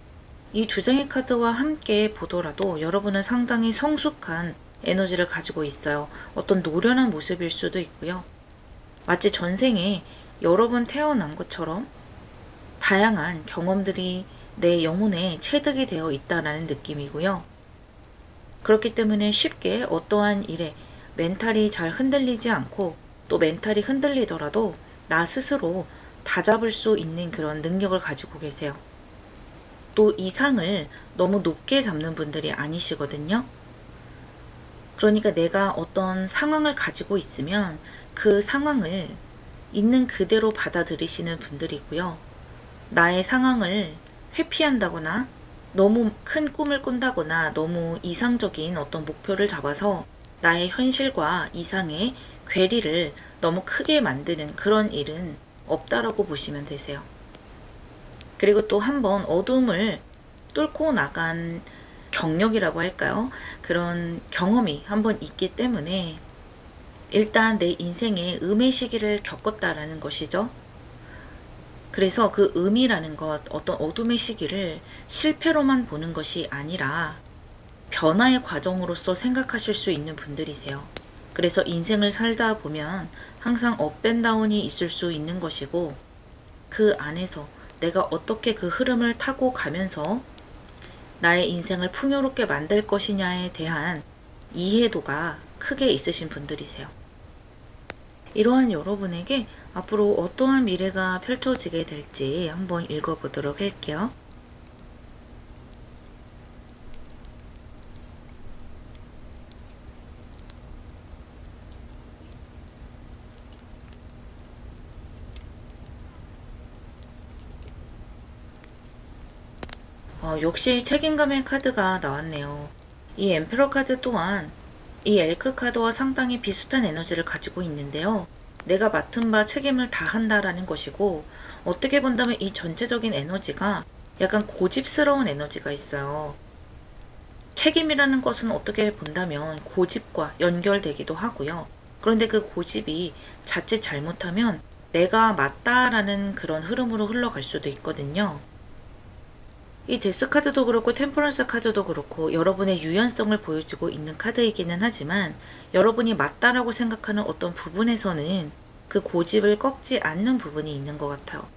이 두 장의 카드와 함께 보더라도 여러분은 상당히 성숙한 에너지를 가지고 있어요. 어떤 노련한 모습일 수도 있고요. 마치 전생에 여러 번 태어난 것처럼 다양한 경험들이 내 영혼에 체득이 되어 있다라는 느낌이고요. 그렇기 때문에 쉽게 어떠한 일에 멘탈이 잘 흔들리지 않고, 또 멘탈이 흔들리더라도 나 스스로 다잡을 수 있는 그런 능력을 가지고 계세요. 또 이상을 너무 높게 잡는 분들이 아니시거든요. 그러니까 내가 어떤 상황을 가지고 있으면 그 상황을 있는 그대로 받아들이시는 분들이고요. 나의 상황을 회피한다거나 너무 큰 꿈을 꾼다거나 너무 이상적인 어떤 목표를 잡아서 나의 현실과 이상의 괴리를 너무 크게 만드는 그런 일은 없다라고 보시면 되세요. 그리고 또 한번 어둠을 뚫고 나간 경력이라고 할까요? 그런 경험이 한번 있기 때문에 일단 내 인생에 음의 시기를 겪었다라는 것이죠. 그래서 그 음이라는 것, 어떤 어둠의 시기를 실패로만 보는 것이 아니라 변화의 과정으로서 생각하실 수 있는 분들이세요. 그래서 인생을 살다 보면 항상 업앤다운이 있을 수 있는 것이고, 그 안에서 내가 어떻게 그 흐름을 타고 가면서 나의 인생을 풍요롭게 만들 것이냐에 대한 이해도가 크게 있으신 분들이세요. 이러한 여러분에게 앞으로 어떠한 미래가 펼쳐지게 될지 한번 읽어보도록 할게요. 역시 책임감의 카드가 나왔네요. 이 엠페러 카드 또한 이 엘크 카드와 상당히 비슷한 에너지를 가지고 있는데요. 내가 맡은 바 책임을 다한다라는 것이고, 어떻게 본다면 이 전체적인 에너지가 약간 고집스러운 에너지가 있어요. 책임이라는 것은 어떻게 본다면 고집과 연결되기도 하고요. 그런데 그 고집이 자칫 잘못하면 내가 맞다라는 그런 흐름으로 흘러갈 수도 있거든요. 이 데스 카드도 그렇고 템퍼런스 카드도 그렇고 여러분의 유연성을 보여주고 있는 카드이기는 하지만 여러분이 맞다라고 생각하는 어떤 부분에서는 그 고집을 꺾지 않는 부분이 있는 것 같아요.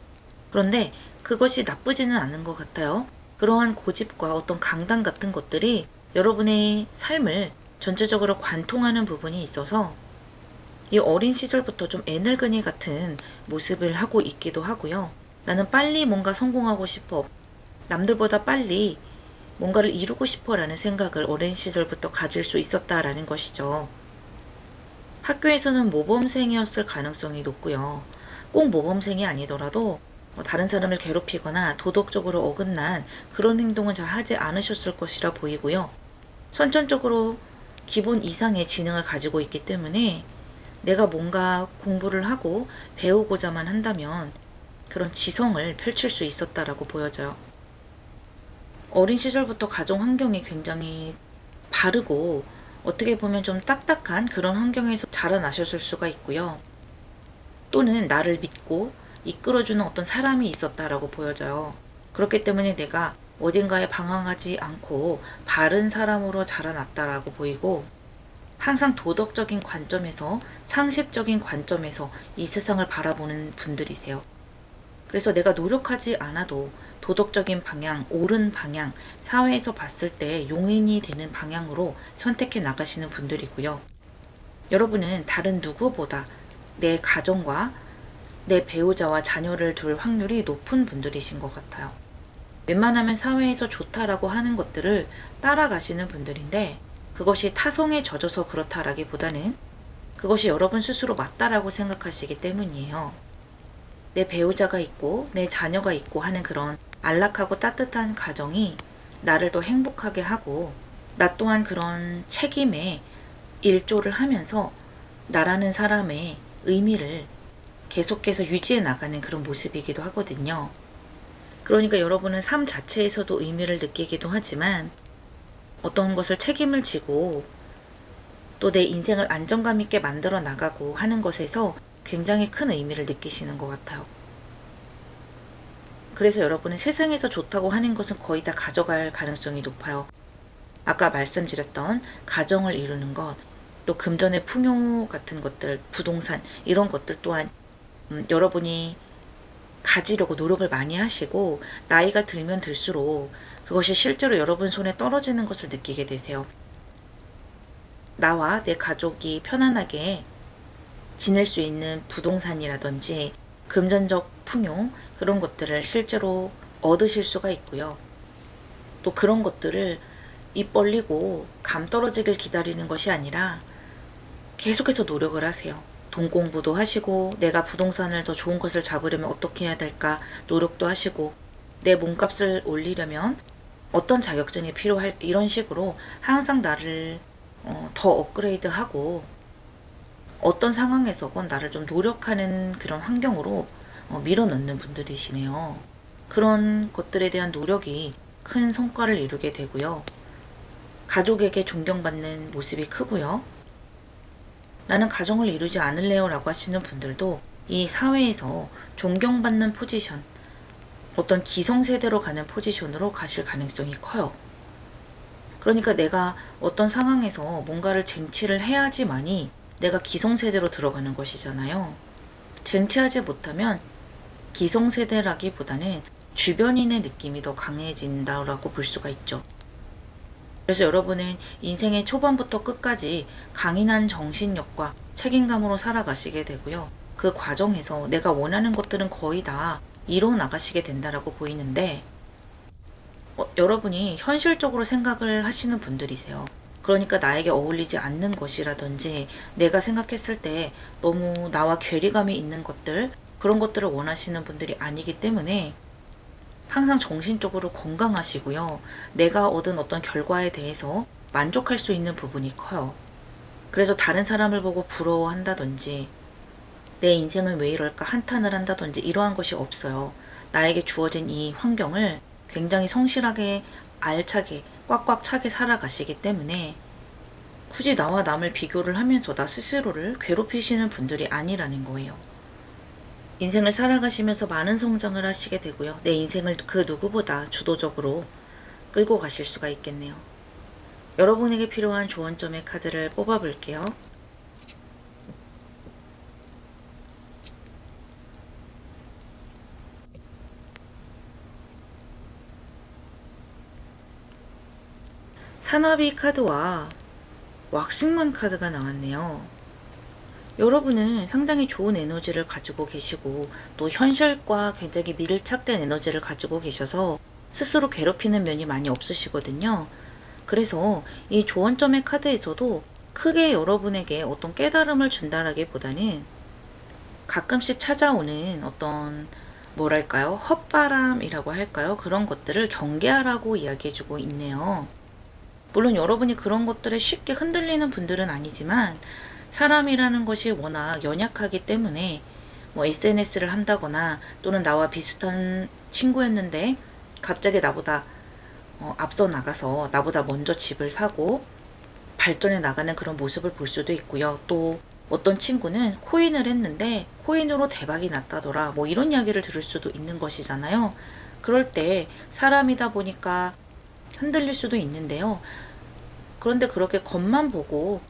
그런데 그것이 나쁘지는 않은 것 같아요. 그러한 고집과 어떤 강단 같은 것들이 여러분의 삶을 전체적으로 관통하는 부분이 있어서 이 어린 시절부터 좀 애늙은이 같은 모습을 하고 있기도 하고요. 나는 빨리 뭔가 성공하고 싶어. 남들보다 빨리 뭔가를 이루고 싶어 라는 생각을 어린 시절부터 가질 수 있었다라는 것이죠. 학교에서는 모범생이었을 가능성이 높고요. 꼭 모범생이 아니더라도 다른 사람을 괴롭히거나 도덕적으로 어긋난 그런 행동은 잘 하지 않으셨을 것이라 보이고요. 선천적으로 기본 이상의 지능을 가지고 있기 때문에 내가 뭔가 공부를 하고 배우고자만 한다면 그런 지성을 펼칠 수 있었다라고 보여져요. 어린 시절부터 가정 환경이 굉장히 바르고 어떻게 보면 좀 딱딱한 그런 환경에서 자라나셨을 수가 있고요. 또는 나를 믿고 이끌어주는 어떤 사람이 있었다라고 보여져요. 그렇기 때문에 내가 어딘가에 방황하지 않고 바른 사람으로 자라났다라고 보이고 항상 도덕적인 관점에서 상식적인 관점에서 이 세상을 바라보는 분들이세요. 그래서 내가 노력하지 않아도 도덕적인 방향, 옳은 방향, 사회에서 봤을 때 용인이 되는 방향으로 선택해 나가시는 분들이고요. 여러분은 다른 누구보다 내 가정과 내 배우자와 자녀를 둘 확률이 높은 분들이신 것 같아요. 웬만하면 사회에서 좋다라고 하는 것들을 따라가시는 분들인데 그것이 타성에 젖어서 그렇다라기보다는 그것이 여러분 스스로 맞다라고 생각하시기 때문이에요. 내 배우자가 있고 내 자녀가 있고 하는 그런 안락하고 따뜻한 가정이 나를 더 행복하게 하고 나 또한 그런 책임에 일조를 하면서 나라는 사람의 의미를 계속해서 유지해 나가는 그런 모습이기도 하거든요. 그러니까 여러분은 삶 자체에서도 의미를 느끼기도 하지만 어떤 것을 책임을 지고 또 내 인생을 안정감 있게 만들어 나가고 하는 것에서 굉장히 큰 의미를 느끼시는 것 같아요. 그래서 여러분은 세상에서 좋다고 하는 것은 거의 다 가져갈 가능성이 높아요. 아까 말씀드렸던 가정을 이루는 것, 또 금전의 풍요 같은 것들, 부동산 이런 것들 또한 여러분이 가지려고 노력을 많이 하시고 나이가 들면 들수록 그것이 실제로 여러분 손에 떨어지는 것을 느끼게 되세요. 나와 내 가족이 편안하게 지낼 수 있는 부동산이라든지 금전적 풍요 그런 것들을 실제로 얻으실 수가 있고요. 또 그런 것들을 입 벌리고 감 떨어지길 기다리는 것이 아니라 계속해서 노력을 하세요. 돈 공부도 하시고 내가 부동산을 더 좋은 것을 잡으려면 어떻게 해야 될까 노력도 하시고 내 몸값을 올리려면 어떤 자격증이 필요할 이런 식으로 항상 나를 더 업그레이드하고 어떤 상황에서건 나를 좀 노력하는 그런 환경으로 밀어넣는 분들이시네요. 그런 것들에 대한 노력이 큰 성과를 이루게 되고요. 가족에게 존경받는 모습이 크고요. 나는 가정을 이루지 않을래요 라고 하시는 분들도 이 사회에서 존경받는 포지션, 어떤 기성세대로 가는 포지션으로 가실 가능성이 커요. 그러니까 내가 어떤 상황에서 뭔가를 쟁취를 해야지만이 내가 기성세대로 들어가는 것이잖아요. 쟁취하지 못하면 기성세대라기보다는 주변인의 느낌이 더 강해진다라고 볼 수가 있죠. 그래서 여러분은 인생의 초반부터 끝까지 강인한 정신력과 책임감으로 살아가시게 되고요. 그 과정에서 내가 원하는 것들은 거의 다 이뤄 나가시게 된다라고 보이는데 여러분이 현실적으로 생각을 하시는 분들이세요. 그러니까 나에게 어울리지 않는 것이라든지 내가 생각했을 때 너무 나와 괴리감이 있는 것들 그런 것들을 원하시는 분들이 아니기 때문에 항상 정신적으로 건강하시고요. 내가 얻은 어떤 결과에 대해서 만족할 수 있는 부분이 커요. 그래서 다른 사람을 보고 부러워한다든지 내 인생은 왜 이럴까 한탄을 한다든지 이러한 것이 없어요. 나에게 주어진 이 환경을 굉장히 성실하게 알차게 꽉꽉 차게 살아가시기 때문에 굳이 나와 남을 비교를 하면서 나 스스로를 괴롭히시는 분들이 아니라는 거예요. 인생을 살아가시면서 많은 성장을 하시게 되고요. 내 인생을 그 누구보다 주도적으로 끌고 가실 수가 있겠네요. 여러분에게 필요한 조언점의 카드를 뽑아볼게요. 사나비 카드와 왁싱만 카드가 나왔네요. 여러분은 상당히 좋은 에너지를 가지고 계시고 또 현실과 굉장히 밀착된 에너지를 가지고 계셔서 스스로 괴롭히는 면이 많이 없으시거든요. 그래서 이 조언점의 카드에서도 크게 여러분에게 어떤 깨달음을 준다라기보다는 가끔씩 찾아오는 어떤 뭐랄까요? 헛바람이라고 할까요? 그런 것들을 경계하라고 이야기해주고 있네요. 물론 여러분이 그런 것들에 쉽게 흔들리는 분들은 아니지만 사람이라는 것이 워낙 연약하기 때문에 뭐 SNS를 한다거나 또는 나와 비슷한 친구였는데 갑자기 나보다 앞서 나가서 나보다 먼저 집을 사고 발전해 나가는 그런 모습을 볼 수도 있고요. 또 어떤 친구는 코인을 했는데 코인으로 대박이 났다더라. 뭐 이런 이야기를 들을 수도 있는 것이잖아요. 그럴 때 사람이다 보니까 흔들릴 수도 있는데요. 그런데 그렇게 겉만 보고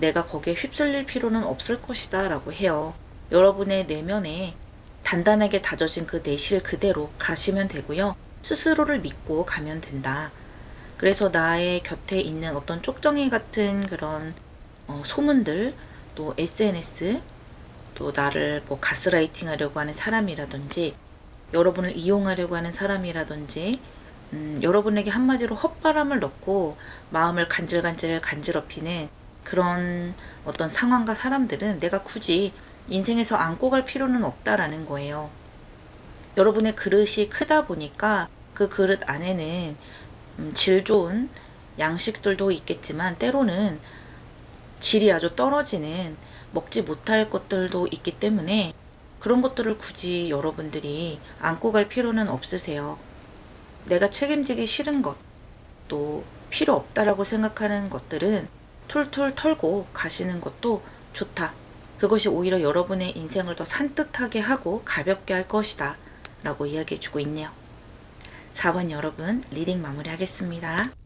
내가 거기에 휩쓸릴 필요는 없을 것이다 라고 해요. 여러분의 내면에 단단하게 다져진 그 내실 그대로 가시면 되고요. 스스로를 믿고 가면 된다. 그래서 나의 곁에 있는 어떤 쪽정이 같은 그런 소문들, 또 SNS, 또 나를 뭐 가스라이팅 하려고 하는 사람이라든지 여러분을 이용하려고 하는 사람이라든지 여러분에게 한마디로 헛바람을 넣고 마음을 간질간질 간지럽히는 그런 어떤 상황과 사람들은 내가 굳이 인생에서 안고 갈 필요는 없다라는 거예요. 여러분의 그릇이 크다 보니까 그 그릇 안에는 질 좋은 양식들도 있겠지만 때로는 질이 아주 떨어지는 먹지 못할 것들도 있기 때문에 그런 것들을 굳이 여러분들이 안고 갈 필요는 없으세요. 내가 책임지기 싫은 것, 또 필요 없다라고 생각하는 것들은 툴툴 털고 가시는 것도 좋다. 그것이 오히려 여러분의 인생을 더 산뜻하게 하고 가볍게 할 것이다. 라고 이야기해주고 있네요. 4번 여러분 리딩 마무리하겠습니다.